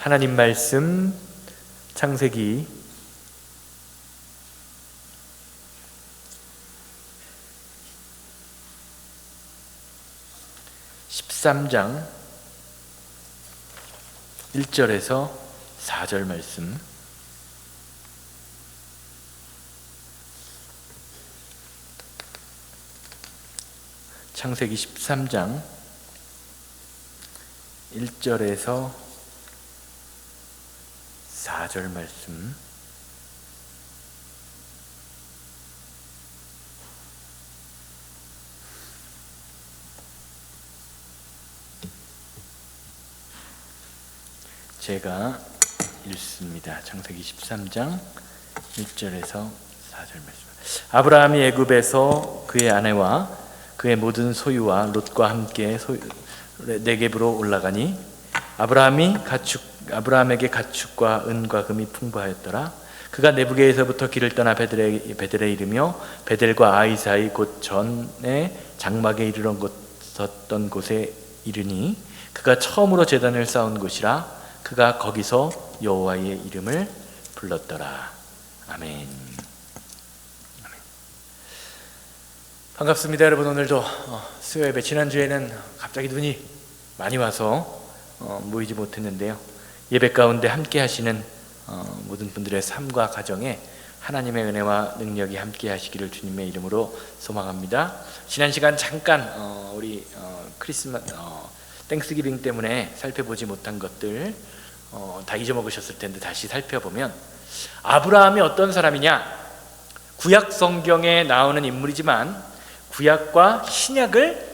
하나님 말씀 창세기 13장 1절에서 4절 말씀. 창세기 13장 1절에서 4절 말씀. 제가 읽습니다. 창세기 13장 1절에서 4절 말씀. 아브라함이 애굽에서 그의 아내와 그의 모든 소유와 롯과 함께 네겝으로 올라가니 아브라함에게 가축과 은과 금이 풍부하였더라. 그가 네브게에서부터 길을 떠나 베델에 이르며 베델과 아이 사이 곧 전에 장막에 이르렀던 곳에 이르니 그가 처음으로 제단을 쌓은 곳이라. 그가 거기서 여호와의 이름을 불렀더라. 아멘. 반갑습니다 여러분. 오늘도 수요예배, 지난주에는 갑자기 눈이 많이 와서 모이지 못했는데요, 예배 가운데 함께 하시는 모든 분들의 삶과 가정에 하나님의 은혜와 능력이 함께 하시기를 주님의 이름으로 소망합니다. 지난 시간 잠깐 우리 크리스마스 땡스기빙 때문에 살펴보지 못한 것들 다 잊어먹으셨을 텐데 다시 살펴보면, 아브라함이 어떤 사람이냐? 구약 성경에 나오는 인물이지만 구약과 신약을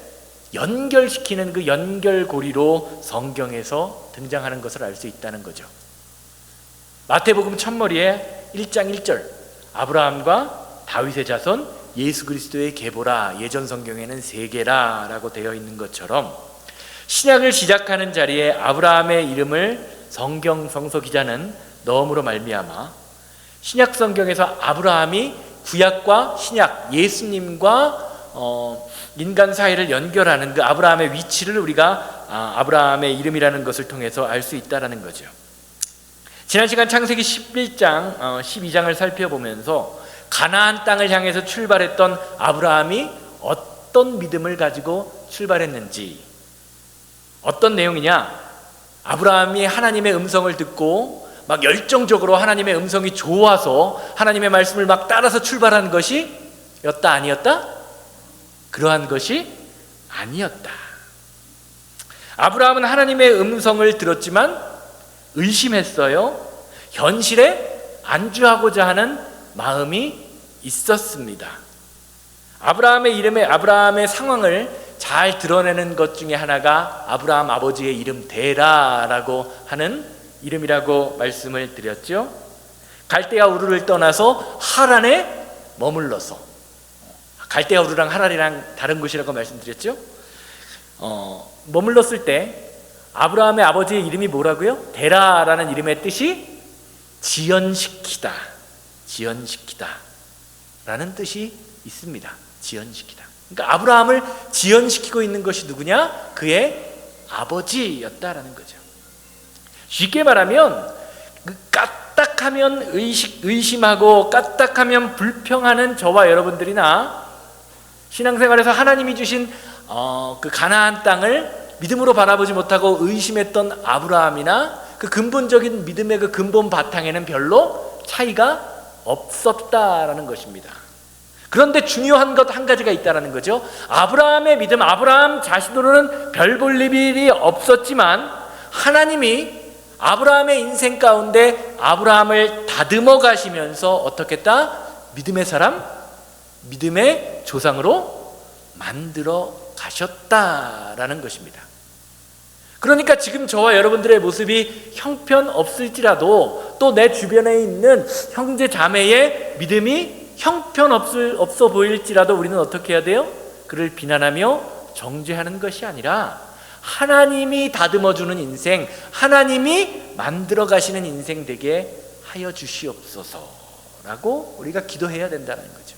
연결시키는 그 연결고리로 성경에서 등장하는 것을 알 수 있다는 거죠. 마태복음 첫머리에 1장 1절, 아브라함과 다윗의 자손 예수 그리스도의 계보라, 예전 성경에는 세계라 라고 되어 있는 것처럼 신약을 시작하는 자리에 아브라함의 이름을 성경 성서 기자는 넣음으로 말미암아 신약 성경에서 아브라함이 구약과 신약, 예수님과 인간 사이를 연결하는 그 아브라함의 위치를 우리가 아브라함의 이름이라는 것을 통해서 알 수 있다는 거죠. 지난 시간 창세기 11장 12장을 살펴보면서 가나안 땅을 향해서 출발했던 아브라함이 어떤 믿음을 가지고 출발했는지, 어떤 내용이냐? 아브라함이 하나님의 음성을 듣고 막 열정적으로 하나님의 음성이 좋아서 하나님의 말씀을 막 따라서 출발한 것이 였다, 아니었다? 그러한 것이 아니었다. 아브라함은 하나님의 음성을 들었지만 의심했어요. 현실에 안주하고자 하는 마음이 있었습니다. 아브라함의 이름에 아브라함의 상황을 잘 드러내는 것 중에 하나가 아브라함 아버지의 이름 데라라고 하는 이름이라고 말씀을 드렸죠. 갈대아 우르를 떠나서 하란에 머물러서, 갈대아 우르랑 하란이랑 다른 곳이라고 말씀드렸죠. 머물렀을 때 아브라함의 아버지의 이름이 뭐라고요? 데라라는 이름의 뜻이 지연시키다, 지연시키다 라는 뜻이 있습니다. 지연시키다. 그러니까 아브라함을 지연시키고 있는 것이 누구냐? 그의 아버지였다라는 거죠. 쉽게 말하면 까딱하면 의심하고 까딱하면 불평하는 저와 여러분들이나 신앙생활에서 하나님이 주신 그 가나안 땅을 믿음으로 바라보지 못하고 의심했던 아브라함이나 그 근본적인 믿음의 그 근본 바탕에는 별로 차이가 없었다라는 것입니다. 그런데 중요한 것 한 가지가 있다는 거죠. 아브라함의 믿음, 아브라함 자신으로는 별 볼 일이 없었지만 하나님이 아브라함의 인생 가운데 아브라함을 다듬어 가시면서 어떻게 했다? 믿음의 사람, 믿음의 조상으로 만들어 가셨다라는 것입니다. 그러니까 지금 저와 여러분들의 모습이 형편없을지라도 또 내 주변에 있는 형제 자매의 믿음이 형편없어 보일지라도 우리는 어떻게 해야 돼요? 그를 비난하며 정죄하는 것이 아니라 하나님이 다듬어주는 인생, 하나님이 만들어 가시는 인생 되게 하여 주시옵소서라고 우리가 기도해야 된다는 거죠.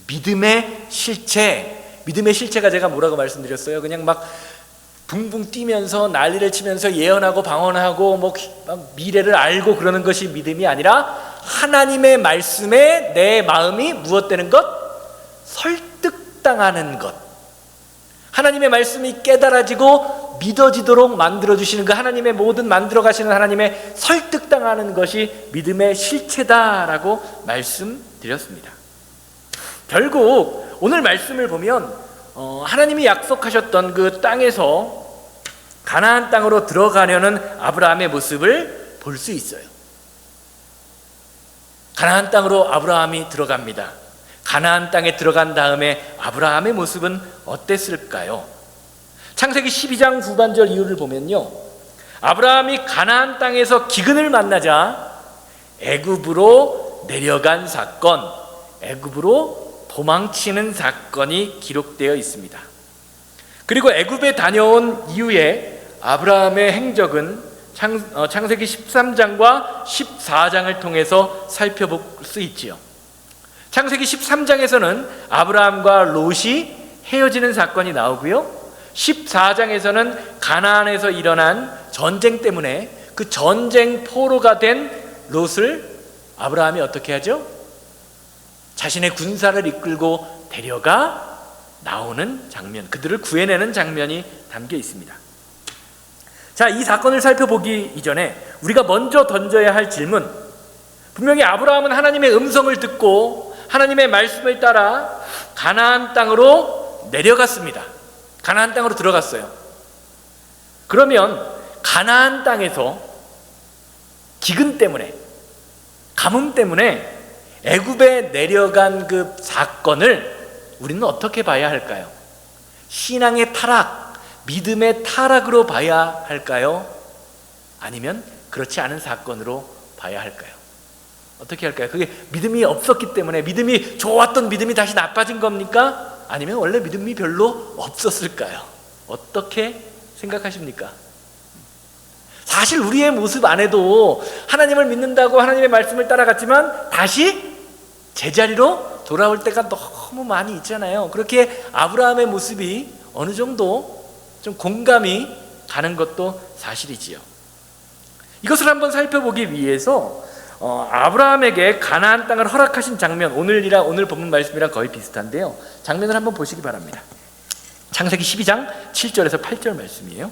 믿음의 실체, 믿음의 실체가 제가 뭐라고 말씀드렸어요? 그냥 막 붕붕 뛰면서 난리를 치면서 예언하고 방언하고 막 미래를 알고 그러는 것이 믿음이 아니라 하나님의 말씀에 내 마음이 무엇되는 것? 설득당하는 것. 하나님의 말씀이 깨달아지고 믿어지도록 만들어주시는 그 하나님의 모든 만들어 가시는 하나님의 설득당하는 것이 믿음의 실체다라고 말씀드렸습니다. 결국 오늘 말씀을 보면 하나님이 약속하셨던 그 땅에서 가나안 땅으로 들어가려는 아브라함의 모습을 볼 수 있어요. 가나안 땅으로 아브라함이 들어갑니다. 가나안 땅에 들어간 다음에 아브라함의 모습은 어땠을까요? 창세기 12장 후반절 이후를 보면요, 아브라함이 가나안 땅에서 기근을 만나자 애굽으로 내려간 사건, 애굽으로 도망치는 사건이 기록되어 있습니다. 그리고 애굽에 다녀온 이후에 아브라함의 행적은 창세기 13장과 14장을 통해서 살펴볼 수 있지요. 창세기 13장에서는 아브라함과 롯이 헤어지는 사건이 나오고요, 14장에서는 가나안에서 일어난 전쟁 때문에 그 전쟁 포로가 된 롯을 아브라함이 어떻게 하죠? 자신의 군사를 이끌고 데려가 나오는 장면, 그들을 구해내는 장면이 담겨 있습니다. 자, 이 사건을 살펴보기 이전에 우리가 먼저 던져야 할 질문, 분명히 아브라함은 하나님의 음성을 듣고 하나님의 말씀을 따라 가나안 땅으로 내려갔습니다. 가나안 땅으로 들어갔어요. 그러면 가나안 땅에서 기근 때문에, 가뭄 때문에 애굽에 내려간 그 사건을 우리는 어떻게 봐야 할까요? 신앙의 타락, 믿음의 타락으로 봐야 할까요? 아니면 그렇지 않은 사건으로 봐야 할까요? 어떻게 할까요? 그게 믿음이 없었기 때문에, 믿음이 좋았던 믿음이 다시 나빠진 겁니까? 아니면 원래 믿음이 별로 없었을까요? 어떻게 생각하십니까? 사실 우리의 모습 안에도 하나님을 믿는다고 하나님의 말씀을 따라갔지만 다시 제자리로 돌아올 때가 너무 많이 있잖아요. 그렇게 아브라함의 모습이 어느 정도 좀 공감이 가는 것도 사실이지요. 이것을 한번 살펴보기 위해서 아브라함에게 가나안 땅을 허락하신 장면, 오늘 본문 말씀이랑 거의 비슷한데요, 장면을 한번 보시기 바랍니다. 창세기 12장 7절에서 8절 말씀이에요.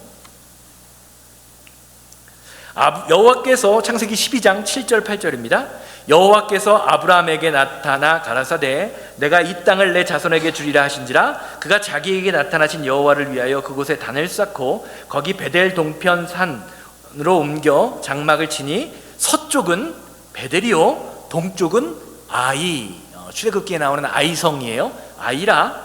여호와께서, 창세기 12장 7절 8절입니다. 여호와께서 아브라함에게 나타나 가라사대 내가 이 땅을 내 자손에게 주리라 하신지라 그가 자기에게 나타나신 여호와를 위하여 그곳에 단을 쌓고 거기 베델 동편 산으로 옮겨 장막을 치니 서쪽은 베델이요 동쪽은 아이, 출애굽기에 나오는 아이성이에요. 아이라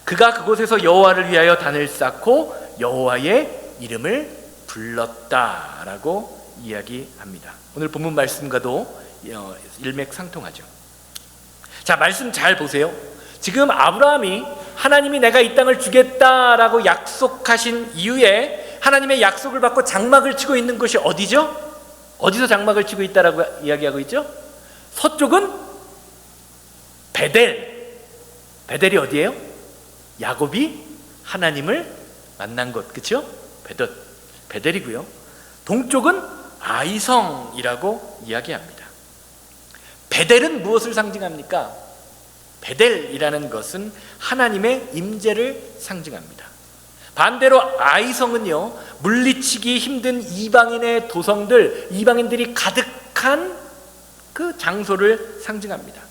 그가 그곳에서 여호와를 위하여 단을 쌓고 여호와의 이름을 불렀다라고 이야기합니다. 오늘 본문 말씀과도 일맥상통하죠. 자, 말씀 잘 보세요. 지금 아브라함이 하나님이 내가 이 땅을 주겠다라고 약속하신 이후에 하나님의 약속을 받고 장막을 치고 있는 곳이 어디죠? 어디서 장막을 치고 있다라고 이야기하고 있죠? 서쪽은 베델. 베델이 어디예요? 야곱이 하나님을 만난 곳, 그렇죠? 베델이고요. 동쪽은 아이성이라고 이야기합니다. 베델은 무엇을 상징합니까? 베델이라는 것은 하나님의 임재를 상징합니다. 반대로 아이성은요, 물리치기 힘든 이방인의 도성들, 이방인들이 가득한 그 장소를 상징합니다.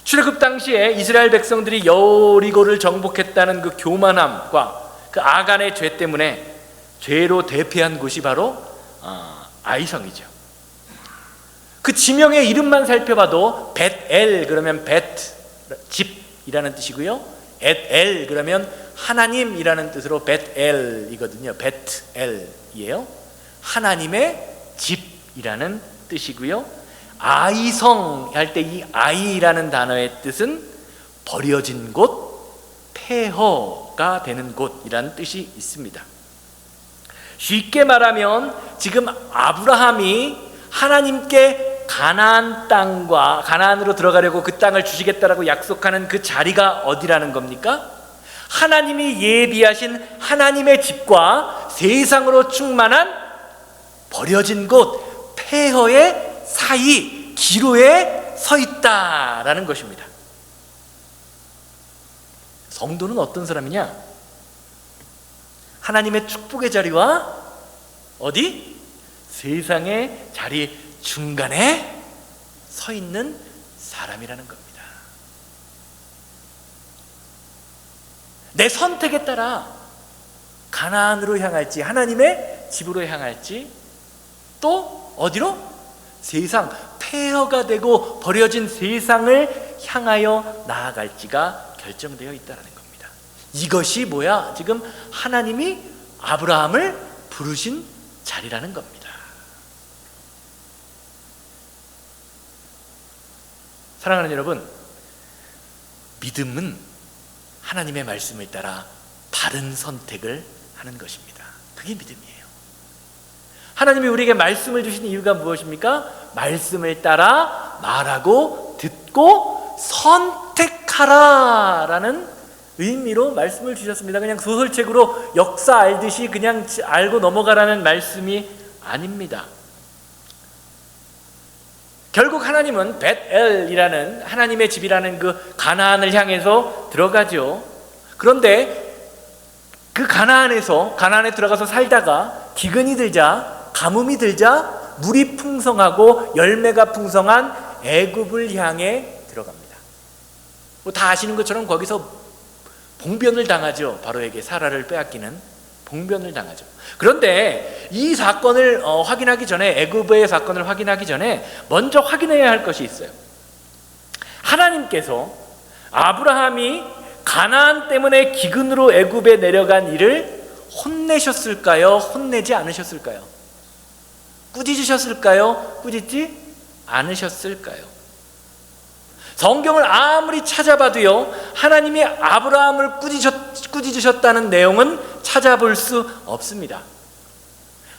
출애굽 당시에 이스라엘 백성들이 여리고를 정복했다는 그 교만함과 그 아간의 죄 때문에 죄로 대패한 곳이 바로 아이성이죠. 그 지명의 이름만 살펴봐도 벳엘 그러면 집이라는 뜻이고요, 엣엘 그러면 하나님이라는 뜻으로 벳엘이거든요. 벳엘이에요. 하나님의 집이라는 뜻이고요. 아이성 할 때 이 아이라는 단어의 뜻은 버려진 곳, 폐허가 되는 곳이라는 뜻이 있습니다. 쉽게 말하면 지금 아브라함이 하나님께 가나안 땅과 가나안으로 들어가려고 그 땅을 주시겠다라고 약속하는 그 자리가 어디라는 겁니까? 하나님이 예비하신 하나님의 집과 세상으로 충만한 버려진 곳 폐허의 사이 기로에 서 있다라는 것입니다. 성도는 어떤 사람이냐? 하나님의 축복의 자리와 어디? 세상의 자리 중간에 서 있는 사람이라는 겁니다. 내 선택에 따라 가나안으로 향할지 하나님의 집으로 향할지 또 어디로? 세상, 폐허가 되고 버려진 세상을 향하여 나아갈지가 결정되어 있다는 겁니다. 이것이 뭐야? 지금 하나님이 아브라함을 부르신 자리라는 겁니다. 사랑하는 여러분, 믿음은 하나님의 말씀을 따라 바른 선택을 하는 것입니다. 그게 믿음이에요. 하나님이 우리에게 말씀을 주신 이유가 무엇입니까? 말씀을 따라 말하고 듣고 선택하라라는 의미로 말씀을 주셨습니다. 그냥 소설책으로 역사 알듯이 그냥 알고 넘어가라는 말씀이 아닙니다. 결국 하나님은 벳엘이라는 하나님의 집이라는 그 가나안을 향해서 들어가죠. 그런데 그 가나안에 들어가서 살다가 기근이 들자, 가뭄이 들자 물이 풍성하고 열매가 풍성한 애굽을 향해 들어갑니다. 다 아시는 것처럼 거기서 봉변을 당하죠. 바로에게 사라를 빼앗기는 봉변을 당하죠. 그런데 이 사건을 확인하기 전에, 애굽의 사건을 확인하기 전에 먼저 확인해야 할 것이 있어요. 하나님께서 아브라함이 가나안 때문에 기근으로 애굽에 내려간 이를 혼내셨을까요? 혼내지 않으셨을까요? 꾸짖으셨을까요? 꾸짖지 않으셨을까요? 성경을 아무리 찾아봐도요, 하나님이 아브라함을 꾸짖으셨다는 내용은 찾아볼 수 없습니다.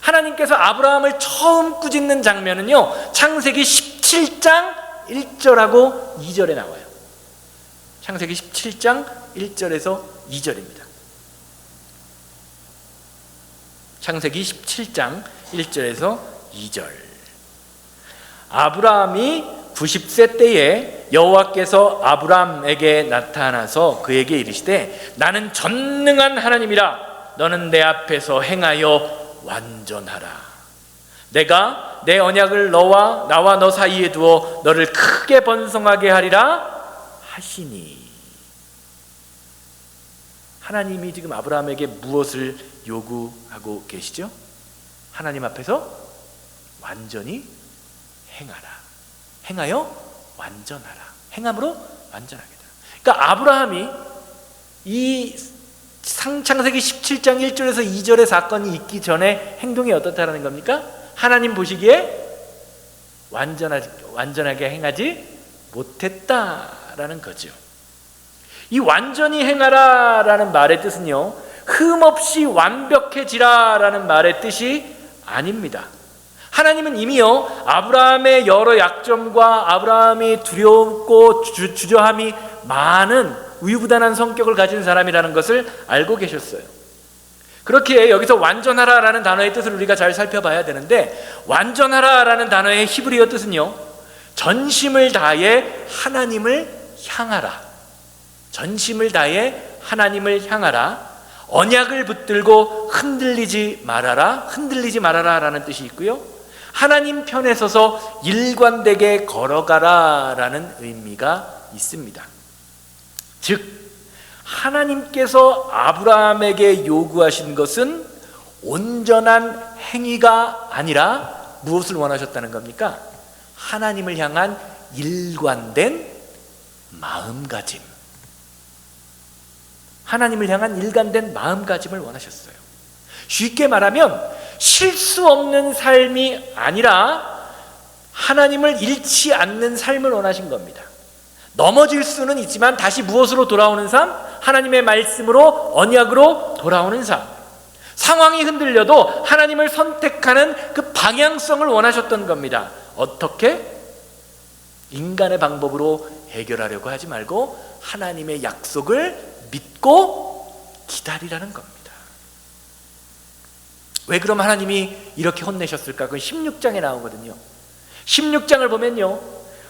하나님께서 아브라함을 처음 꾸짖는 장면은요, 창세기 17장 1절하고 2절에 나와요. 창세기 17장 1절에서 2절입니다. 창세기 17장 1절에서 2절. 아브라함이 90세 때에 여호와께서 아브라함에게 나타나서 그에게 이르시되 나는 전능한 하나님이라. 너는 내 앞에서 행하여 완전하라. 내가 내 언약을 나와 너 사이에 두어 너를 크게 번성하게 하리라 하시니. 하나님이 지금 아브라함에게 무엇을 요구하고 계시죠? 하나님 앞에서 완전히 행하라. 행하여 완전하라. 행함으로 완전하게다. 그러니까 아브라함이 이 창세기 17장 1절에서 2절의 사건이 있기 전에 행동이 어떻다라는 겁니까? 하나님 보시기에 완전하게 행하지 못했다라는 거죠. 이 완전히 행하라라는 말의 뜻은요, 흠없이 완벽해지라라는 말의 뜻이 아닙니다. 하나님은 이미요, 아브라함의 여러 약점과 아브라함이 두렵고 주저함이 많은 우유부단한 성격을 가진 사람이라는 것을 알고 계셨어요. 그렇기에 여기서 완전하라라는 단어의 뜻을 우리가 잘 살펴봐야 되는데, 완전하라라는 단어의 히브리어 뜻은요, 전심을 다해 하나님을 향하라. 전심을 다해 하나님을 향하라. 언약을 붙들고 흔들리지 말아라 라는 뜻이 있고요, 하나님 편에 서서 일관되게 걸어가라 라는 의미가 있습니다. 즉 하나님께서 아브라함에게 요구하신 것은 온전한 행위가 아니라 무엇을 원하셨다는 겁니까? 하나님을 향한 일관된 마음가짐. 하나님을 향한 일관된 마음가짐을 원하셨어요. 쉽게 말하면 실수 없는 삶이 아니라 하나님을 잃지 않는 삶을 원하신 겁니다. 넘어질 수는 있지만 다시 무엇으로 돌아오는 삶? 하나님의 말씀으로, 언약으로 돌아오는 삶. 상황이 흔들려도 하나님을 선택하는 그 방향성을 원하셨던 겁니다. 어떻게? 인간의 방법으로 해결하려고 하지 말고 하나님의 약속을 믿고 기다리라는 겁니다. 왜 그럼 하나님이 이렇게 혼내셨을까? 그건 16장에 나오거든요. 16장을 보면요,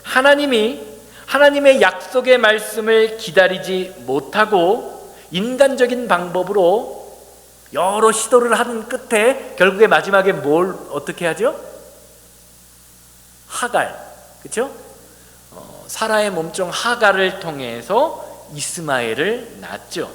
하나님의 약속의 말씀을 기다리지 못하고 인간적인 방법으로 여러 시도를 하는 끝에 결국에 마지막에 뭘 어떻게 하죠? 하갈, 그렇죠? 사라의 몸종 하갈을 통해서 이스마엘을 낳았죠.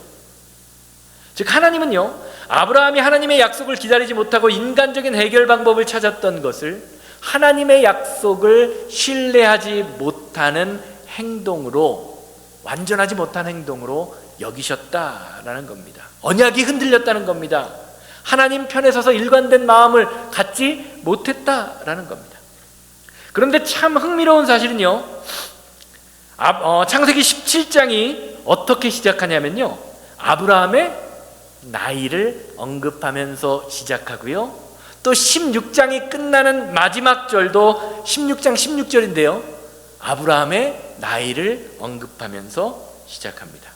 즉 하나님은요, 아브라함이 하나님의 약속을 기다리지 못하고 인간적인 해결 방법을 찾았던 것을 하나님의 약속을 신뢰하지 못하는 행동으로, 완전하지 못한 행동으로 여기셨다라는 겁니다. 언약이 흔들렸다는 겁니다. 하나님 편에 서서 일관된 마음을 갖지 못했다라는 겁니다. 그런데 참 흥미로운 사실은요, 창세기 17장이 어떻게 시작하냐면요, 아브라함의 나이를 언급하면서 시작하고요, 또 16장이 끝나는 마지막 절도 16장 16절인데요 아브라함의 나이를 언급하면서 시작합니다.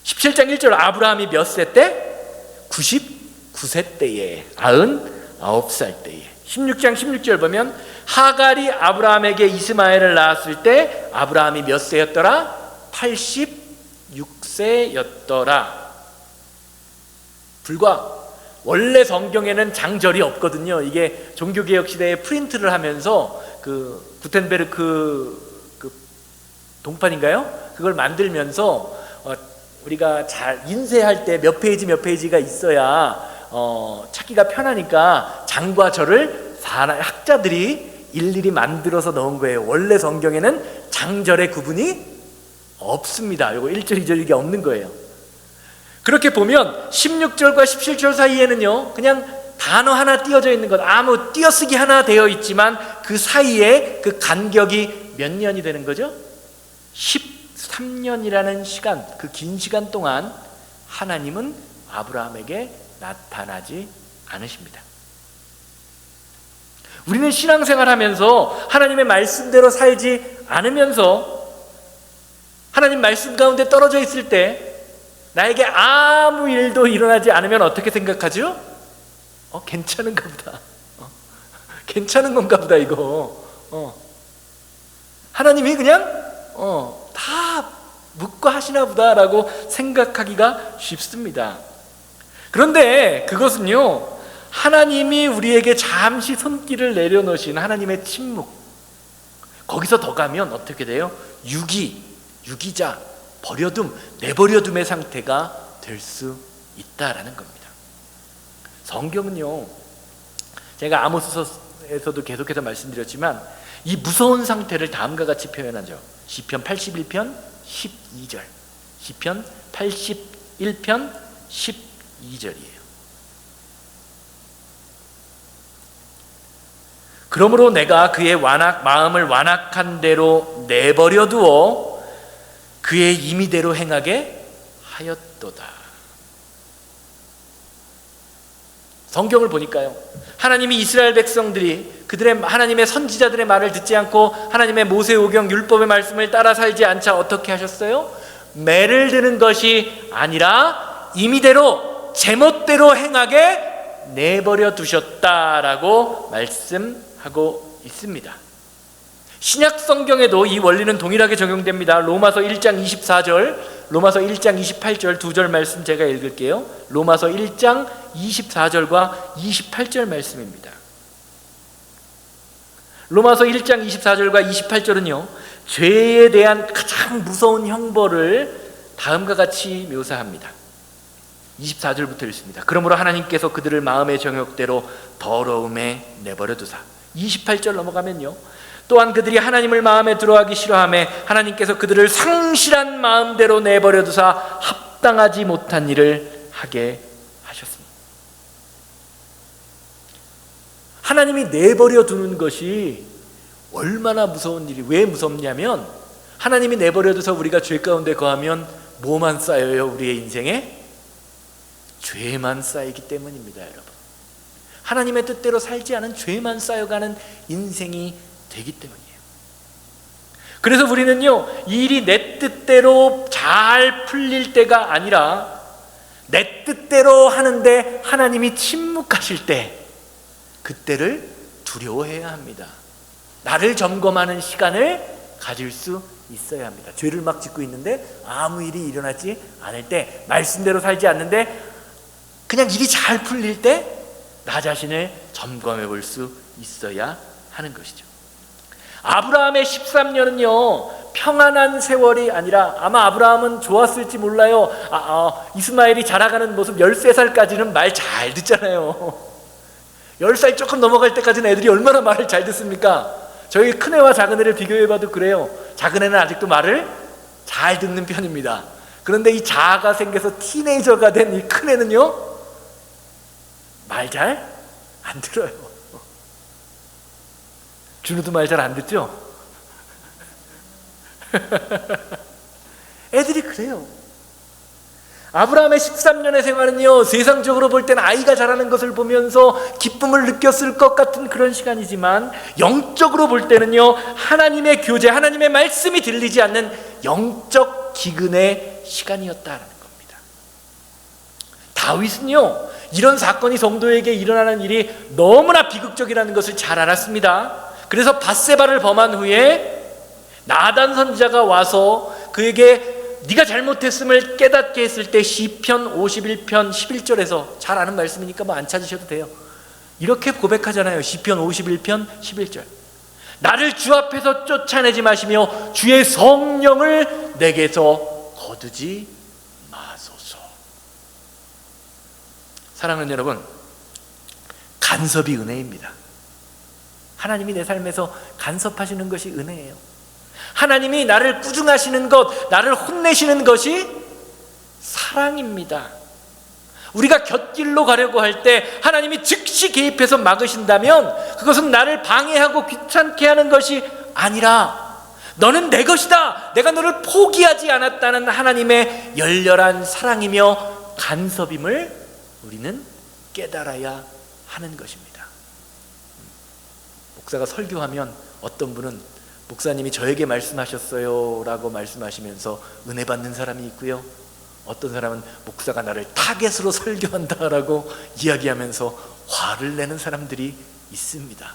17장 1절, 아브라함이 몇 세 때? 99세 때에, 99살 때에. 16장 16절 보면 하갈이 아브라함에게 이스마엘을 낳았을 때 아브라함이 몇 세였더라? 86세였더라. 불과, 원래 성경에는 장절이 없거든요. 이게 종교개혁 시대에 프린트를 하면서 그 구텐베르크 그 동판인가요? 그걸 만들면서 우리가 잘 인쇄할 때 몇 페이지 몇 페이지가 있어야 찾기가 편하니까 장과 절을 학자들이 일일이 만들어서 넣은 거예요. 원래 성경에는 장절의 구분이 없습니다. 이거 1절 2절 이게 없는 거예요. 그렇게 보면 16절과 17절 사이에는요, 그냥 단어 하나 띄어져 있는 것, 아무 띄어쓰기 하나 되어 있지만 그 사이에 그 간격이 몇 년이 되는 거죠? 13년이라는 시간, 그 긴 시간 동안 하나님은 아브라함에게 나타나지 않으십니다. 우리는 신앙생활 하면서 하나님의 말씀대로 살지 않으면서 하나님 말씀 가운데 떨어져 있을 때 나에게 아무 일도 일어나지 않으면 어떻게 생각하죠? 괜찮은가 보다. 괜찮은 건가 보다 이거. 하나님이 그냥 다 묵고 하시나 보다라고 생각하기가 쉽습니다. 그런데 그것은요, 하나님이 우리에게 잠시 손길을 내려놓으신 하나님의 침묵, 거기서 더 가면 어떻게 돼요? 유기자, 버려둠, 내버려둠의 상태가 될 수 있다라는 겁니다. 성경은요, 제가 아모스서에서도 계속해서 말씀드렸지만 이 무서운 상태를 다음과 같이 표현하죠. 시편 81편 12절, 시편 81편 12절이에요. 그러므로 내가 그의 마음을 완악한 대로 내버려 두어 그의 임의대로 행하게 하였도다. 성경을 보니까요, 하나님이 이스라엘 백성들이 하나님의 선지자들의 말을 듣지 않고 하나님의 모세오경 율법의 말씀을 따라 살지 않자 어떻게 하셨어요? 매를 드는 것이 아니라 임의대로 제멋대로 행하게 내버려 두셨다라고 말씀하고 있습니다. 신약 성경에도 이 원리는 동일하게 적용됩니다. 로마서 1장 24절, 로마서 1장 28절 두 절 말씀 제가 읽을게요. 로마서 1장 24절과 28절 말씀입니다. 로마서 1장 24절과 28절은요, 죄에 대한 가장 무서운 형벌을 다음과 같이 묘사합니다. 24절부터 읽습니다. 그러므로 하나님께서 그들을 마음의 정욕대로 더러움에 내버려 두사. 28절 넘어가면요, 또한 그들이 하나님을 마음에 들어하기 싫어하며 하나님께서 그들을 상실한 마음대로 내버려 두사 합당하지 못한 일을 하게 하셨습니다. 하나님이 내버려 두는 것이 얼마나 무서운 일이, 왜 무섭냐면 하나님이 내버려 둬서 우리가 죄 가운데 거하면 뭐만 쌓여요? 우리의 인생에 죄만 쌓이기 때문입니다. 여러분, 하나님의 뜻대로 살지 않은 죄만 쌓여가는 인생이 되기 때문이에요. 그래서 우리는요, 이 일이 내 뜻대로 잘 풀릴 때가 아니라 내 뜻대로 하는데 하나님이 침묵하실 때 그때를 두려워해야 합니다. 나를 점검하는 시간을 가질 수 있어야 합니다. 죄를 막 짓고 있는데 아무 일이 일어나지 않을 때, 말씀대로 살지 않는데 그냥 일이 잘 풀릴 때 나 자신을 점검해 볼 수 있어야 하는 것이죠. 아브라함의 13년은요 평안한 세월이 아니라, 아마 아브라함은 좋았을지 몰라요. 이스마엘이 자라가는 모습, 13살까지는 말 잘 듣잖아요. 10살 조금 넘어갈 때까지는 애들이 얼마나 말을 잘 듣습니까? 저희 큰애와 작은애를 비교해봐도 그래요. 작은애는 아직도 말을 잘 듣는 편입니다. 그런데 이 자아가 생겨서 티네이저가 된 이 큰애는요 말 잘 안 들어요. 준우도 말 잘 안 듣죠? 애들이 그래요. 아브라함의 13년의 생활은요 세상적으로 볼 때는 아이가 자라는 것을 보면서 기쁨을 느꼈을 것 같은 그런 시간이지만, 영적으로 볼 때는요 하나님의 교제, 하나님의 말씀이 들리지 않는 영적 기근의 시간이었다는 겁니다. 다윗은요 이런 사건이 성도에게 일어나는 일이 너무나 비극적이라는 것을 잘 알았습니다. 그래서 밧세바를 범한 후에 나단 선지자가 와서 그에게 네가 잘못했음을 깨닫게 했을 때 시편 51편 11절에서, 잘 아는 말씀이니까 뭐 안 찾으셔도 돼요. 이렇게 고백하잖아요. 시편 51편 11절. 나를 주 앞에서 쫓아내지 마시며 주의 성령을 내게서 거두지 마소서. 사랑하는 여러분, 간섭이 은혜입니다. 하나님이 내 삶에서 간섭하시는 것이 은혜예요. 하나님이 나를 꾸중하시는 것, 나를 혼내시는 것이 사랑입니다. 우리가 곁길로 가려고 할 때 하나님이 즉시 개입해서 막으신다면 그것은 나를 방해하고 귀찮게 하는 것이 아니라 너는 내 것이다, 내가 너를 포기하지 않았다는 하나님의 열렬한 사랑이며 간섭임을 우리는 깨달아야 하는 것입니다. 목사가 설교하면 어떤 분은 목사님이 저에게 말씀하셨어요 라고 말씀하시면서 은혜 받는 사람이 있고요, 어떤 사람은 목사가 나를 타겟으로 설교한다 라고 이야기하면서 화를 내는 사람들이 있습니다.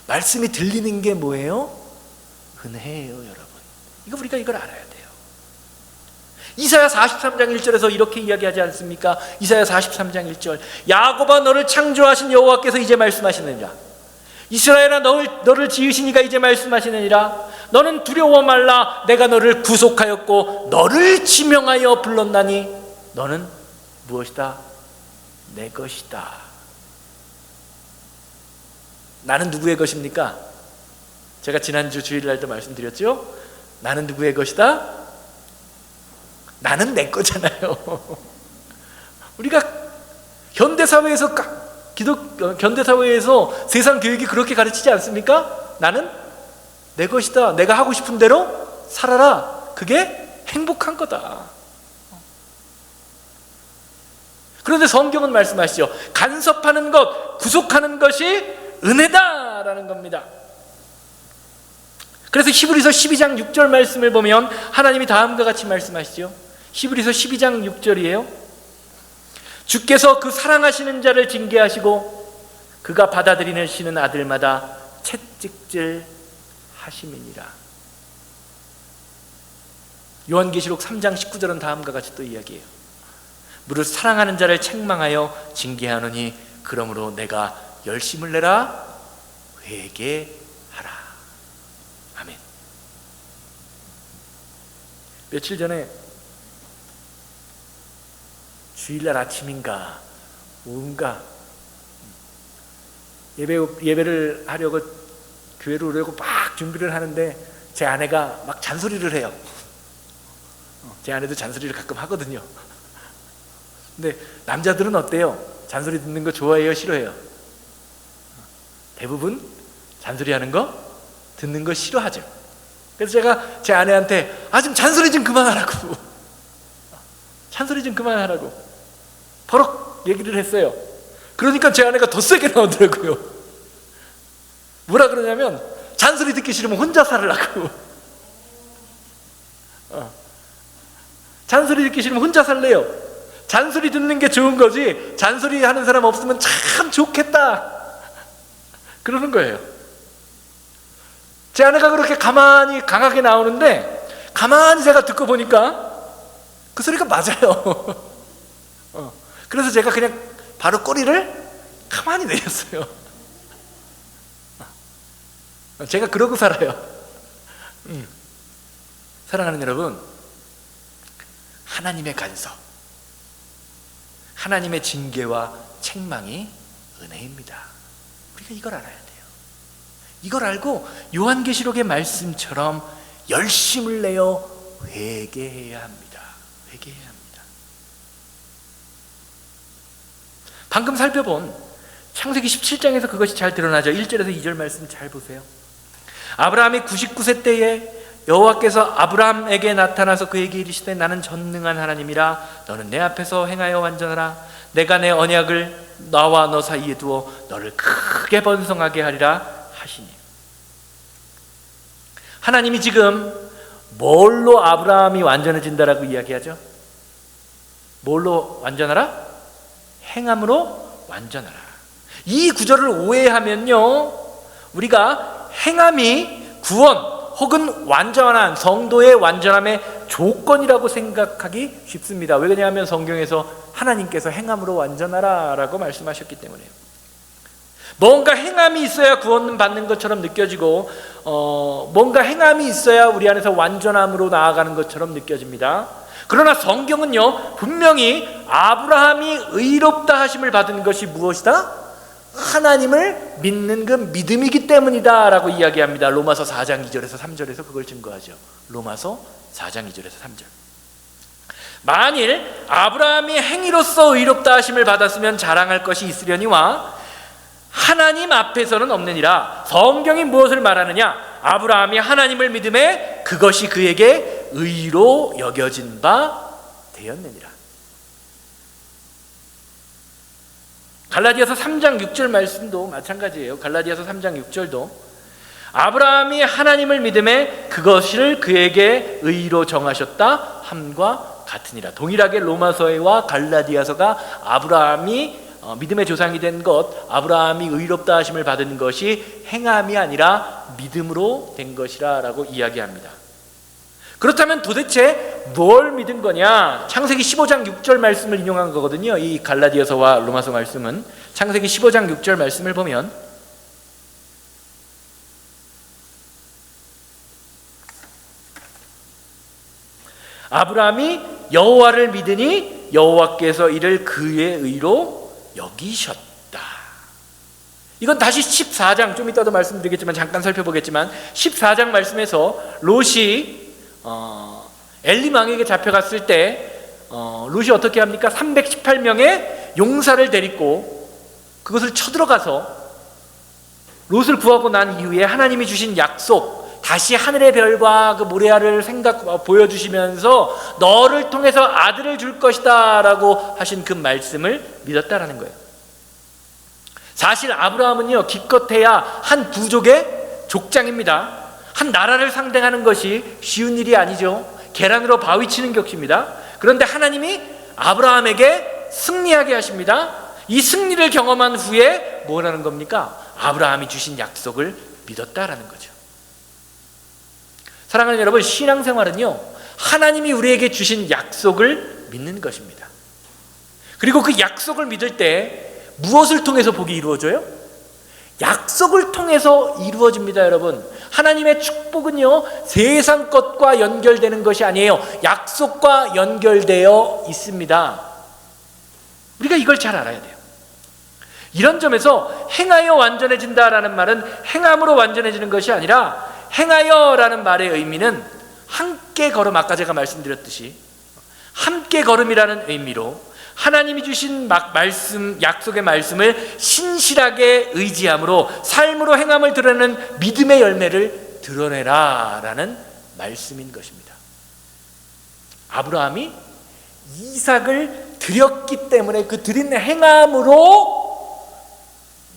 말씀이 들리는 게 뭐예요? 은혜예요, 여러분. 우리가 이걸 알아야 돼요. 이사야 43장 1절에서 이렇게 이야기하지 않습니까? 이사야 43장 1절, 야곱아 너를 창조하신 여호와께서 이제 말씀하시느니라. 이스라엘아 너를 지으신 이가 이제 말씀하시느니라. 너는 두려워 말라. 내가 너를 구속하였고 너를 지명하여 불렀나니 너는 무엇이다? 내 것이다. 나는 누구의 것입니까? 제가 지난주 주일날도 말씀드렸죠? 나는 누구의 것이다? 나는 내 거잖아요. 우리가 현대사회에서 현대사회에서 세상 교육이 그렇게 가르치지 않습니까? 나는 내 것이다. 내가 하고 싶은 대로 살아라. 그게 행복한 거다. 그런데 성경은 말씀하시죠. 간섭하는 것, 구속하는 것이 은혜다라는 겁니다. 그래서 히브리서 12장 6절 말씀을 보면 하나님이 다음과 같이 말씀하시죠. 히브리서 12장 6절이에요. 주께서 그 사랑하시는 자를 징계하시고 그가 받아들이시는 아들마다 채찍질 하심이니라. 요한계시록 3장 19절은 다음과 같이 또 이야기해요. 무릇 사랑하는 자를 책망하여 징계하노니 그러므로 내가 열심을 내라 회개하라. 아멘. 며칠 전에 주일날 아침인가 오후인가 예배를 하려고 교회로 오려고 막 준비를 하는데 제 아내가 막 잔소리를 해요. 제 아내도 잔소리를 가끔 하거든요. 근데 남자들은 어때요? 잔소리 듣는 거 좋아해요? 싫어해요? 대부분 잔소리 하는 거 듣는 거 싫어하죠. 그래서 제가 제 아내한테 좀 잔소리 좀 그만하라고 잔소리 좀 그만하라고 버럭 얘기를 했어요. 그러니까 제 아내가 더 세게 나오더라고요. 뭐라 그러냐면 잔소리 듣기 싫으면 혼자 살으라고. 잔소리 듣기 싫으면 혼자 살래요. 잔소리 듣는 게 좋은 거지 잔소리 하는 사람 없으면 참 좋겠다 그러는 거예요. 제 아내가 그렇게 가만히 강하게 나오는데 가만히 제가 듣고 보니까 그 소리가 맞아요. 그래서 제가 그냥 바로 꼬리를 가만히 내렸어요. 제가 그러고 살아요. 사랑하는 여러분, 하나님의 간섭, 하나님의 징계와 책망이 은혜입니다. 우리가 이걸 알아야 돼요. 이걸 알고 요한계시록의 말씀처럼 열심을 내어 회개해야 합니다. 회개해야 합니다. 방금 살펴본 창세기 17장에서 그것이 잘 드러나죠. 1절에서 2절 말씀 잘 보세요. 아브라함이 99세 때에 여호와께서 아브라함에게 나타나서 그에게 이르시되 나는 전능한 하나님이라 너는 내 앞에서 행하여 완전하라. 내가 내 언약을 나와 너 사이에 두어 너를 크게 번성하게 하리라 하시니. 하나님이 지금 뭘로 아브라함이 완전해진다라고 이야기하죠? 뭘로 완전하라? 행함으로 완전하라. 이 구절을 오해하면요, 우리가 행함이 구원 혹은 완전한 성도의 완전함의 조건이라고 생각하기 쉽습니다. 왜 그러냐면 성경에서 하나님께서 행함으로 완전하라 라고 말씀하셨기 때문에요. 뭔가 행함이 있어야 구원 받는 것처럼 느껴지고 뭔가 행함이 있어야 우리 안에서 완전함으로 나아가는 것처럼 느껴집니다. 그러나 성경은요, 분명히 아브라함이 의롭다 하심을 받은 것이 무엇이다? 하나님을 믿는 그 믿음이기 때문이다 라고 이야기합니다. 로마서 4장 2절에서 3절에서 그걸 증거하죠. 로마서 4장 2절에서 3절. 만일 아브라함이 행위로서 의롭다 하심을 받았으면 자랑할 것이 있으려니와 하나님 앞에서는 없느니라. 성경이 무엇을 말하느냐? 아브라함이 하나님을 믿음에 그것이 그에게 의로 여겨진 바 되었느니라. 갈라디아서 3장 6절 말씀도 마찬가지예요. 갈라디아서 3장 6절도 아브라함이 하나님을 믿음에 그것을 그에게 의로 정하셨다 함과 같으니라. 동일하게 로마서와 갈라디아서가 아브라함이 믿음의 조상이 된 것, 아브라함이 의롭다 하심을 받은 것이 행함이 아니라 믿음으로 된 것이라 라고 이야기합니다. 그렇다면 도대체 뭘 믿은 거냐? 창세기 15장 6절 말씀을 인용한 거거든요. 이 갈라디아서와 로마서 말씀은 창세기 15장 6절 말씀을 보면 아브라함이 여호와를 믿으니 여호와께서 이를 그의 의로 여기셨다. 이건 다시 14장, 좀 이따도 말씀드리겠지만 잠깐 살펴보겠지만 14장 말씀에서 롯이 엘리망에게 잡혀갔을 때 롯이 어떻게 합니까? 318명의 용사를 데리고 그것을 쳐들어가서 롯을 구하고 난 이후에 하나님이 주신 약속, 다시 하늘의 별과 그 모래알을 보여주시면서 너를 통해서 아들을 줄 것이다 라고 하신 그 말씀을 믿었다라는 거예요. 사실 아브라함은요, 기껏해야 한 부족의 족장입니다. 한 나라를 상대하는 것이 쉬운 일이 아니죠. 계란으로 바위 치는 격입니다. 그런데 하나님이 아브라함에게 승리하게 하십니다. 이 승리를 경험한 후에 뭐라는 겁니까? 아브라함이 주신 약속을 믿었다라는 거죠. 사랑하는 여러분, 신앙생활은요, 하나님이 우리에게 주신 약속을 믿는 것입니다. 그리고 그 약속을 믿을 때 무엇을 통해서 복이 이루어져요? 약속을 통해서 이루어집니다. 여러분, 하나님의 축복은요, 세상 것과 연결되는 것이 아니에요. 약속과 연결되어 있습니다. 우리가 이걸 잘 알아야 돼요. 이런 점에서 행하여 완전해진다라는 말은 행함으로 완전해지는 것이 아니라 행하여라는 말의 의미는 함께 걸음, 아까 제가 말씀드렸듯이 함께 걸음이라는 의미로 하나님이 주신 말씀, 약속의 말씀을 신실하게 의지함으로 삶으로 행함을 드러내는 믿음의 열매를 드러내라라는 말씀인 것입니다. 아브라함이 이삭을 드렸기 때문에 그 드린 행함으로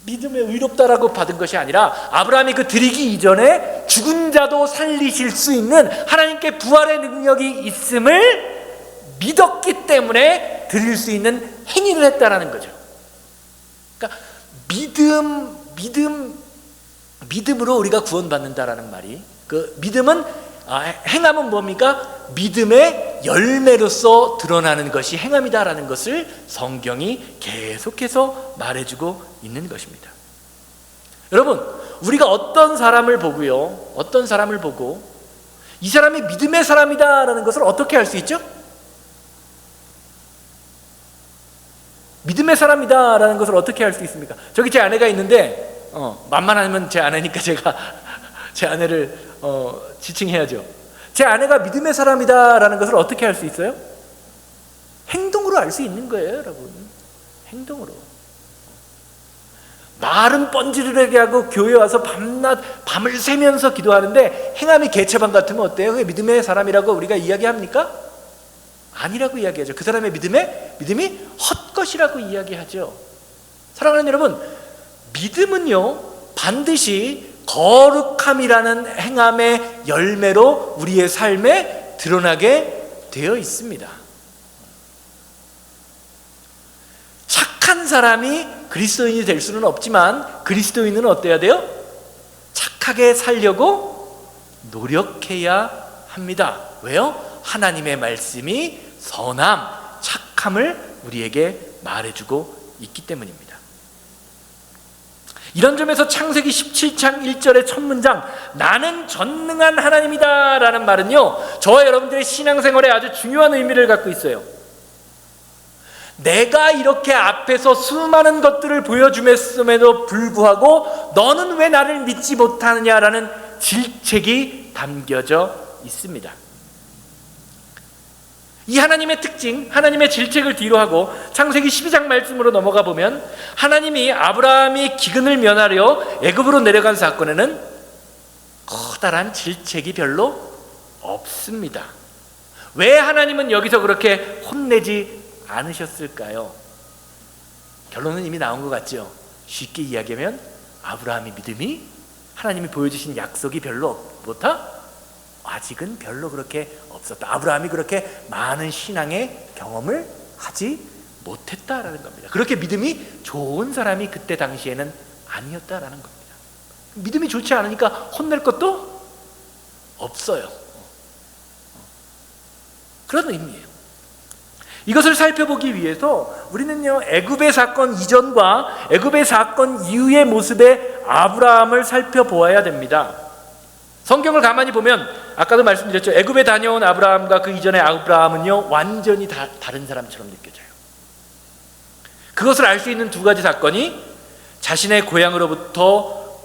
믿음에 의롭다라고 받은 것이 아니라 아브라함이 그 드리기 이전에 죽은 자도 살리실 수 있는 하나님께 부활의 능력이 있음을 믿었기 때문에 드릴 수 있는 행위를 했다라는 거죠. 그러니까 믿음으로 우리가 구원받는다라는 말이, 그 믿음은 행함은 뭡니까? 믿음의 열매로서 드러나는 것이 행함이다라는 것을 성경이 계속해서 말해주고 있는 것입니다. 여러분, 우리가 어떤 사람을 보고요, 어떤 사람을 보고 이 사람이 믿음의 사람이다라는 것을 어떻게 알 수 있죠? 믿음의 사람이다라는 것을 어떻게 알 수 있습니까? 저기 제 아내가 있는데 만만하면 제 아내니까 제가 제 아내를 지칭해야죠. 제 아내가 믿음의 사람이다라는 것을 어떻게 알 수 있어요? 행동으로 알 수 있는 거예요, 여러분. 행동으로. 말은 뻔지르르게 하고 교회 와서 밤을 새면서 기도하는데 행함이 개체반 같으면 어때요? 그게 믿음의 사람이라고 우리가 이야기합니까? 아니라고 이야기하죠. 그 사람의 믿음이 헛것이라고 이야기하죠. 사랑하는 여러분, 믿음은요 반드시 거룩함이라는 행함의 열매로 우리의 삶에 드러나게 되어 있습니다. 착한 사람이 그리스도인이 될 수는 없지만 그리스도인은 어때야 돼요? 착하게 살려고 노력해야 합니다. 왜요? 하나님의 말씀이 선함, 착함을 우리에게 말해주고 있기 때문입니다. 이런 점에서 창세기 17장 1절의 첫 문장, 나는 전능한 하나님이다 라는 말은요, 저와 여러분들의 신앙생활에 아주 중요한 의미를 갖고 있어요. 내가 이렇게 앞에서 수많은 것들을 보여줌에도 불구하고 너는 왜 나를 믿지 못하느냐라는 질책이 담겨져 있습니다. 이 하나님의 특징, 하나님의 질책을 뒤로하고 창세기 12장 말씀으로 넘어가 보면 하나님이 아브라함이 기근을 면하려 애굽으로 내려간 사건에는 커다란 질책이 별로 없습니다. 왜 하나님은 여기서 그렇게 혼내지 않으셨을까요? 결론은 이미 나온 것 같죠. 쉽게 이야기하면 아브라함의 믿음이 하나님이 보여주신 약속이 별로 아직은 별로 그렇게 없었다. 아브라함이 그렇게 많은 신앙의 경험을 하지 못했다라는 겁니다. 그렇게 믿음이 좋은 사람이 그때 당시에는 아니었다라는 겁니다. 믿음이 좋지 않으니까 혼낼 것도 없어요. 그런 의미예요. 이것을 살펴보기 위해서 우리는요, 애굽의 사건 이전과 애굽의 사건 이후의 모습의 아브라함을 살펴보아야 됩니다. 성경을 가만히 보면 아까도 말씀드렸죠. 애굽에 다녀온 아브라함과 그 이전의 아브라함은요 완전히 다른 사람처럼 느껴져요. 그것을 알 수 있는 두 가지 사건이 자신의 고향으로부터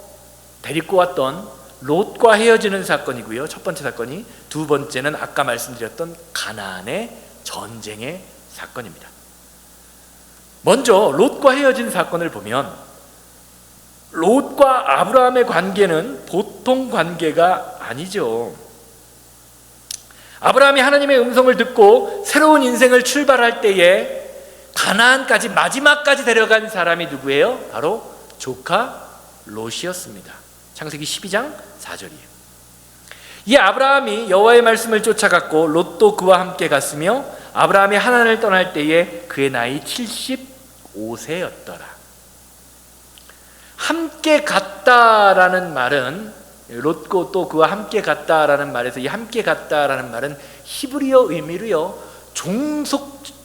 데리고 왔던 롯과 헤어지는 사건이고요, 첫 번째 사건이. 두 번째는 아까 말씀드렸던 가나안의 전쟁의 사건입니다. 먼저 롯과 헤어진 사건을 보면 롯과 아브라함의 관계는 보통 관계가 아니죠. 아브라함이 하나님의 음성을 듣고 새로운 인생을 출발할 때에 가나안까지 마지막까지 데려간 사람이 누구예요? 바로 조카 롯이었습니다. 창세기 12장 4절이에요. 이 아브라함이 여호와의 말씀을 쫓아갔고 롯도 그와 함께 갔으며 아브라함이 하나님을 떠날 때에 그의 나이 75세였더라. 함께 갔다라는 말은, 롯고 또 그와 함께 갔다라는 말에서 이 함께 갔다라는 말은 히브리어 의미로요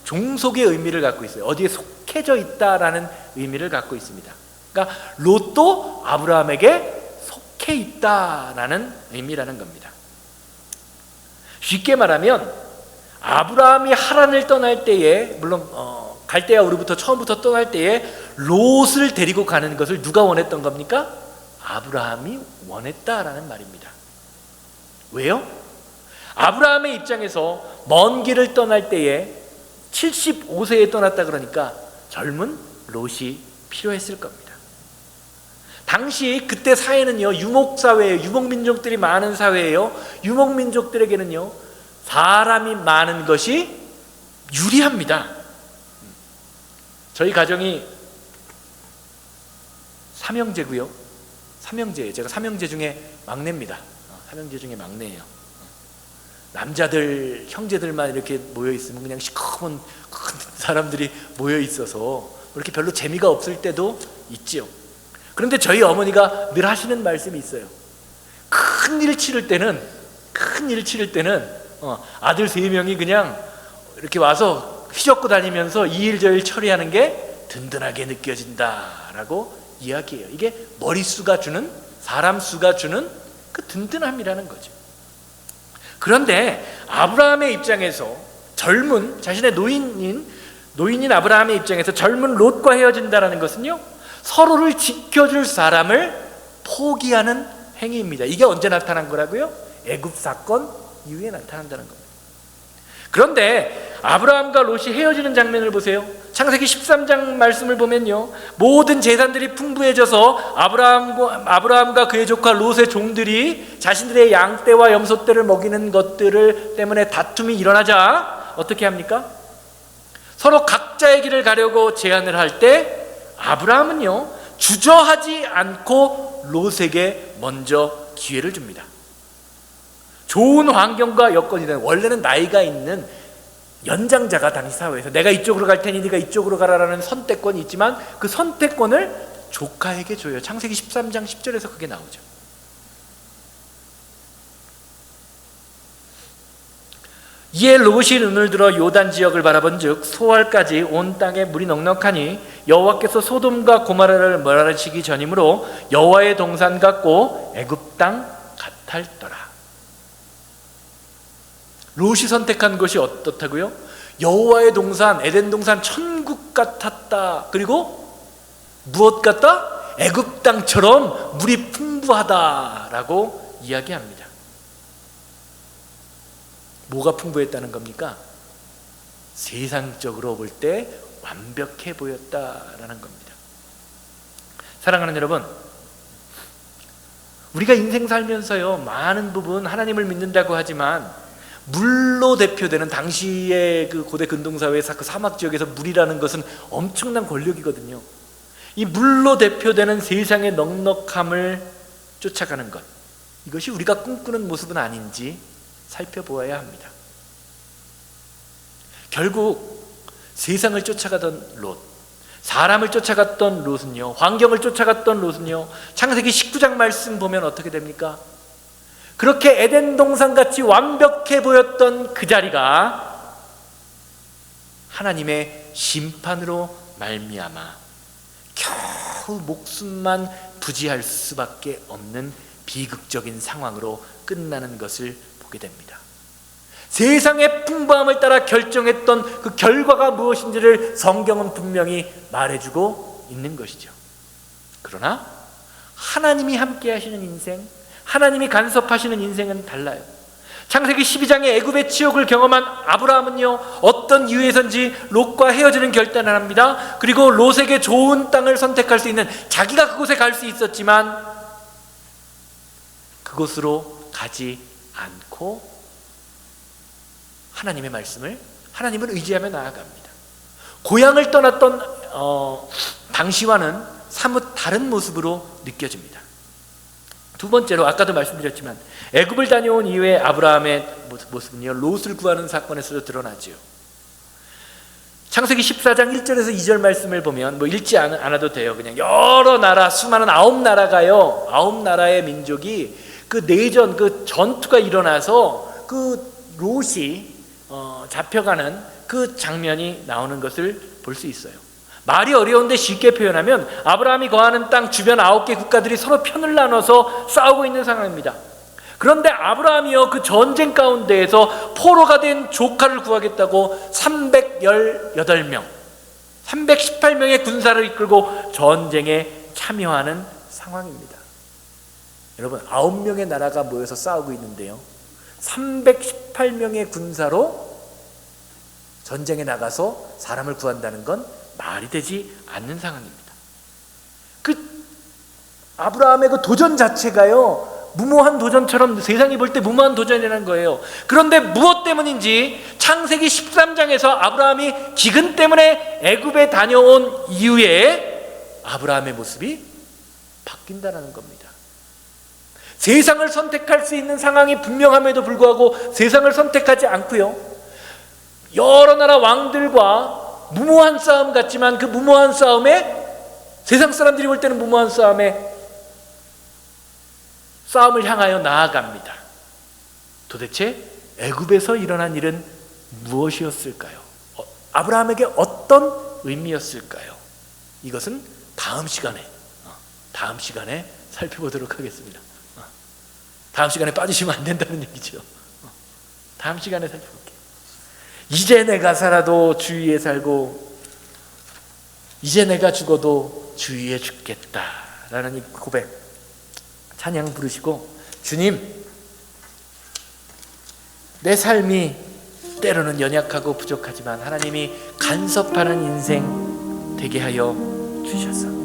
종속의 의미를 갖고 있어요. 어디에 속해져 있다라는 의미를 갖고 있습니다. 그러니까 롯도 아브라함에게 속해 있다라는 의미라는 겁니다. 쉽게 말하면 아브라함이 하란을 떠날 때에, 물론 갈대아 우르부터 처음부터 떠날 때에 롯을 데리고 가는 것을 누가 원했던 겁니까? 아브라함이 원했다라는 말입니다. 왜요? 아브라함의 입장에서 먼 길을 떠날 때에 75세에 떠났다 그러니까 젊은 롯이 필요했을 겁니다. 당시 그때 사회는요 유목사회예요. 유목민족들이 많은 사회예요. 유목민족들에게는요 사람이 많은 것이 유리합니다. 저희 가정이 삼형제고요. 삼형제예요. 제가 삼형제 중에 막내입니다. 삼형제 중에 막내예요. 남자들, 형제들만 이렇게 모여 있으면 그냥 시커먼 큰 사람들이 모여 있어서 이렇게 별로 재미가 없을 때도 있지요. 그런데 저희 어머니가 늘 하시는 말씀이 있어요. 큰 일 치를 때는 아들 3명이 그냥 이렇게 와서 휘젓고 다니면서 이 일 저 일 처리하는 게 든든하게 느껴진다라고 이야기해요. 이게 머릿수가 주는, 사람 수가 주는 그 든든함이라는 거죠. 그런데 아브라함의 입장에서 젊은, 자신의 노인인 아브라함의 입장에서 젊은 롯과 헤어진다는 것은요, 서로를 지켜줄 사람을 포기하는 행위입니다. 이게 언제 나타난 거라고요? 애굽 사건 이후에 나타난다는 겁니다. 그런데 아브라함과 롯이 헤어지는 장면을 보세요. 창세기 13장 말씀을 보면요, 모든 재산들이 풍부해져서 아브라함과 그의 조카 롯의 종들이 자신들의 양떼와 염소떼를 먹이는 것들을 때문에 다툼이 일어나자 어떻게 합니까? 서로 각자의 길을 가려고 제안을 할 때 아브라함은요, 주저하지 않고 롯에게 먼저 기회를 줍니다. 좋은 환경과 여건이든, 원래는 나이가 있는 연장자가 당시 사회에서 내가 이쪽으로 갈 테니 네가 이쪽으로 가라라는 선택권이 있지만 그 선택권을 조카에게 줘요. 창세기 13장 10절에서 그게 나오죠. 이에 롯이 눈을 들어 요단 지역을 바라본즉 소알까지 온 땅에 물이 넉넉하니 여호와께서 소돔과 고모라를 멸하시기 전이므로 여호와의 동산 같고 애굽 땅 같았더라. 롯이 선택한 것이 어떻다고요? 여호와의 동산, 에덴 동산, 천국 같았다. 그리고 무엇 같다? 애굽 땅처럼 물이 풍부하다라고 이야기합니다. 뭐가 풍부했다는 겁니까? 세상적으로 볼 때 완벽해 보였다라는 겁니다. 사랑하는 여러분, 우리가 인생 살면서요, 많은 부분 하나님을 믿는다고 하지만 물로 대표되는, 당시의 그 고대 근동사회의 그 사막 지역에서 물이라는 것은 엄청난 권력이거든요. 이 물로 대표되는 세상의 넉넉함을 쫓아가는 것, 이것이 우리가 꿈꾸는 모습은 아닌지 살펴보아야 합니다. 결국 세상을 쫓아가던 롯, 사람을 쫓아갔던 롯은요, 환경을 쫓아갔던 롯은요, 창세기 19장 말씀 보면 어떻게 됩니까? 그렇게 에덴 동산같이 완벽해 보였던 그 자리가 하나님의 심판으로 말미암아 겨우 목숨만 부지할 수밖에 없는 비극적인 상황으로 끝나는 것을 보게 됩니다. 세상의 풍부함을 따라 결정했던 그 결과가 무엇인지를 성경은 분명히 말해주고 있는 것이죠. 그러나 하나님이 함께 하시는 인생, 하나님이 간섭하시는 인생은 달라요. 창세기 12장의 애굽의 치욕을 경험한 아브라함은요, 어떤 이유에선지 롯과 헤어지는 결단을 합니다. 그리고 롯에게 좋은 땅을 선택할 수 있는, 자기가 그곳에 갈 수 있었지만 그곳으로 가지 않고 하나님의 말씀을, 하나님을 의지하며 나아갑니다. 고향을 떠났던 당시와는 사뭇 다른 모습으로 느껴집니다. 두 번째로, 아까도 말씀드렸지만 애굽을 다녀온 이후에 아브라함의 모습은요, 롯을 구하는 사건에서도 드러나지요. 창세기 14장 1절에서 2절 말씀을 보면 읽지 않아도 돼요. 그냥 여러 나라, 수많은 9나라가요, 9나라의 민족이 그 내전, 그 전투가 일어나서 그 롯이 잡혀가는 그 장면이 나오는 것을 볼 수 있어요. 말이 어려운데 쉽게 표현하면 아브라함이 거하는 땅 주변 9개 국가들이 서로 편을 나눠서 싸우고 있는 상황입니다. 그런데 아브라함이요, 그 전쟁 가운데에서 포로가 된 조카를 구하겠다고 318명, 318명의 군사를 이끌고 전쟁에 참여하는 상황입니다. 여러분, 9명의 나라가 모여서 싸우고 있는데요, 318명의 군사로 전쟁에 나가서 사람을 구한다는 건 말이 되지 않는 상황입니다. 그 아브라함의 그 도전 자체가요, 무모한 도전처럼 세상이 볼 때 무모한 도전이라는 거예요. 그런데 무엇 때문인지 창세기 13장에서 아브라함이 기근 때문에 애굽에 다녀온 이후에 아브라함의 모습이 바뀐다는 겁니다. 세상을 선택할 수 있는 상황이 분명함에도 불구하고 세상을 선택하지 않고요, 여러 나라 왕들과 무모한 싸움 같지만 그 무모한 싸움에, 세상 사람들이 볼 때는 무모한 싸움을 향하여 나아갑니다. 도대체 애굽에서 일어난 일은 무엇이었을까요? 아브라함에게 어떤 의미였을까요? 이것은 다음 시간에 살펴보도록 하겠습니다. 다음 시간에 빠지시면 안 된다는 얘기죠. 다음 시간에 살펴볼게요. 이제 내가 살아도 주 위에 살고 이제 내가 죽어도 주 위에 죽겠다라는 이 고백, 찬양 부르시고, 주님, 내 삶이 때로는 연약하고 부족하지만 하나님이 간섭하는 인생 되게 하여 주셔서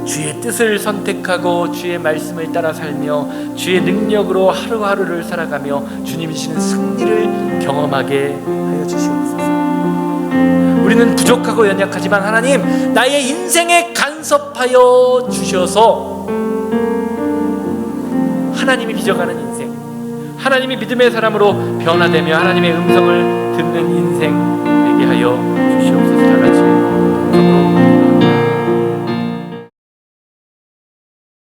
주의 뜻을 선택하고 주의 말씀을 따라 살며 주의 능력으로 하루하루를 살아가며 주님이 주시는 승리를 경험하게 하여 주시옵소서. 우리는 부족하고 연약하지만 하나님, 나의 인생에 간섭하여 주셔서 하나님이 빚어가는 인생, 하나님이 믿음의 사람으로 변화되며 하나님의 음성을 듣는 인생 되게 하여 주시옵소서.